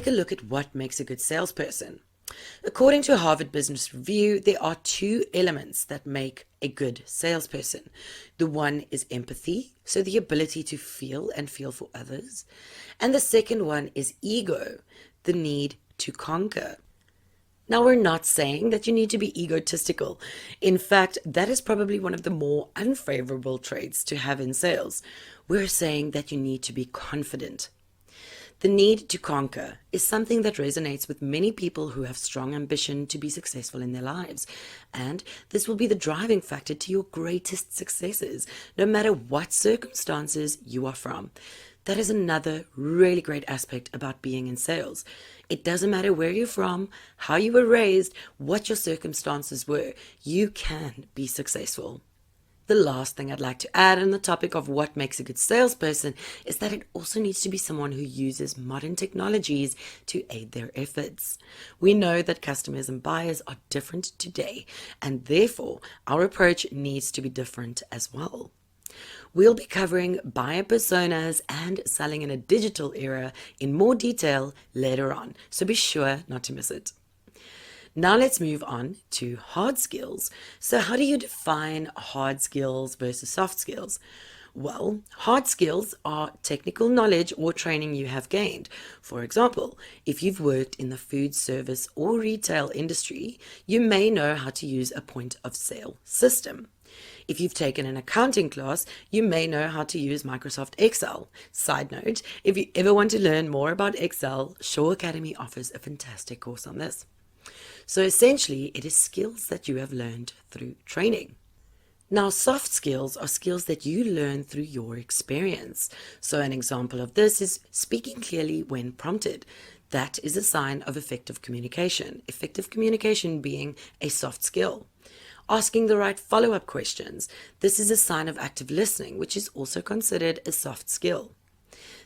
take a look at what makes a good salesperson. According to Harvard Business Review, there are two elements that make a good salesperson. The one is empathy, so the ability to feel and feel for others. And the second one is ego, the need to conquer. Now, we're not saying that you need to be egotistical. In fact, that is probably one of the more unfavorable traits to have in sales. We're saying that you need to be confident. The need to conquer is something that resonates with many people who have strong ambition to be successful in their lives. And this will be the driving factor to your greatest successes, no matter what circumstances you are from. That is another really great aspect about being in sales. It doesn't matter where you're from, how you were raised, what your circumstances were, you can be successful. The last thing I'd like to add on the topic of what makes a good salesperson is that it also needs to be someone who uses modern technologies to aid their efforts. We know that customers and buyers are different today, and therefore our approach needs to be different as well. We'll be covering buyer personas and selling in a digital era in more detail later on, so be sure not to miss it. Now let's move on to hard skills. So how do you define hard skills versus soft skills? Well, hard skills are technical knowledge or training you have gained. For example, if you've worked in the food service or retail industry, you may know how to use a point of sale system. If you've taken an accounting class, you may know how to use Microsoft Excel. Side note, if you ever want to learn more about Excel, Shaw Academy offers a fantastic course on this. So essentially, it is skills that you have learned through training. Now, soft skills are skills that you learn through your experience. So an example of this is speaking clearly when prompted. That is a sign of effective communication. Effective communication being a soft skill. Asking the right follow-up questions. This is a sign of active listening, which is also considered a soft skill.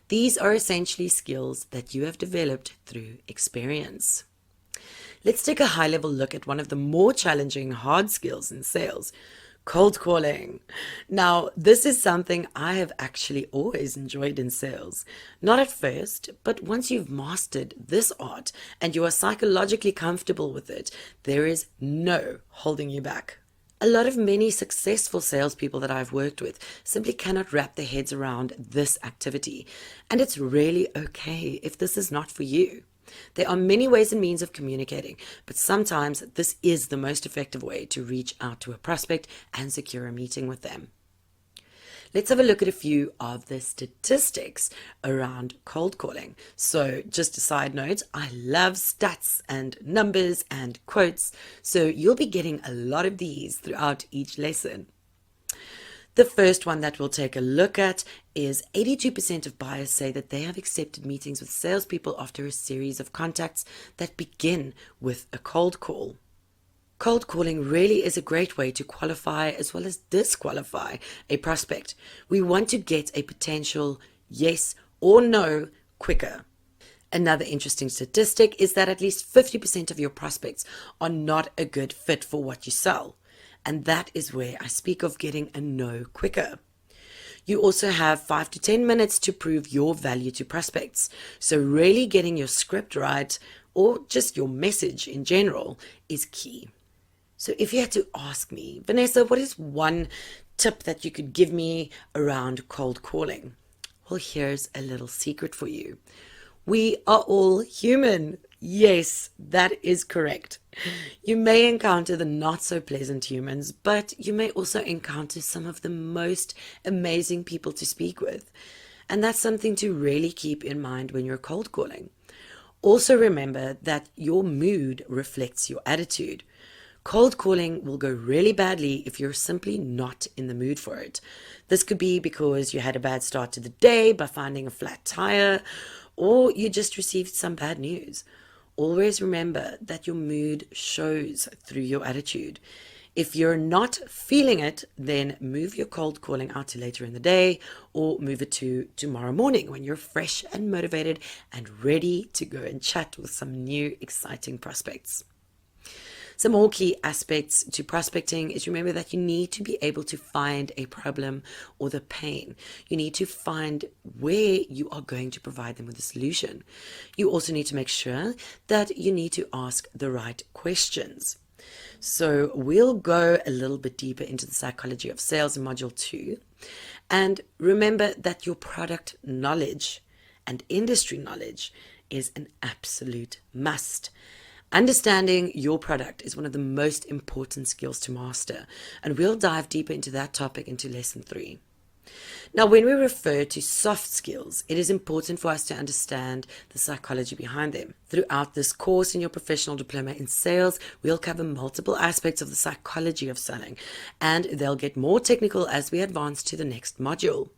These are essentially skills that you have developed through experience. Let's take a high-level look at one of the more challenging hard skills in sales, cold calling. Now, this is something I have actually always enjoyed in sales. Not at first, but once you've mastered this art and you are psychologically comfortable with it, there is no holding you back. A lot of many successful salespeople that I've worked with simply cannot wrap their heads around this activity. And it's really okay if this is not for you. There are many ways and means of communicating, but sometimes this is the most effective way to reach out to a prospect and secure a meeting with them. Let's have a look at a few of the statistics around cold calling. So just a side note, I love stats and numbers and quotes, so you'll be getting a lot of these throughout each lesson. The first one that we'll take a look at is 82% of buyers say that they have accepted meetings with salespeople after a series of contacts that begin with a cold call. Cold calling really is a great way to qualify as well as disqualify a prospect. We want to get a potential yes or no quicker. Another interesting statistic is that at least 50% of your prospects are not a good fit for what you sell. And that is where I speak of getting a no quicker. You also have 5 to 10 minutes to prove your value to prospects. So really getting your script right, or just your message in general, is key. So if you had to ask me, Vanessa, what is one tip that you could give me around cold calling? Well, here's a little secret for you. We are all human. Yes, that is correct. You may encounter the not so pleasant humans, but you may also encounter some of the most amazing people to speak with. And that's something to really keep in mind when you're cold calling. Also remember that your mood reflects your attitude. Cold calling will go really badly if you're simply not in the mood for it. This could be because you had a bad start to the day by finding a flat tire, or you just received some bad news. Always remember that your mood shows through your attitude. If you're not feeling it, then move your cold calling out to later in the day, or move it to tomorrow morning when you're fresh and motivated and ready to go and chat with some new exciting prospects. Some more key aspects to prospecting is remember that you need to be able to find a problem or the pain. You need to find where you are going to provide them with a solution. You also need to make sure that you need to ask the right questions. So we'll go a little bit deeper into the psychology of sales in module 2. And remember that your product knowledge and industry knowledge is an absolute must. Understanding your product is one of the most important skills to master, and we'll dive deeper into that topic into lesson 3. Now, when we refer to soft skills, it is important for us to understand the psychology behind them. Throughout this course in your professional diploma in sales, we'll cover multiple aspects of the psychology of selling, and they'll get more technical as we advance to the next module.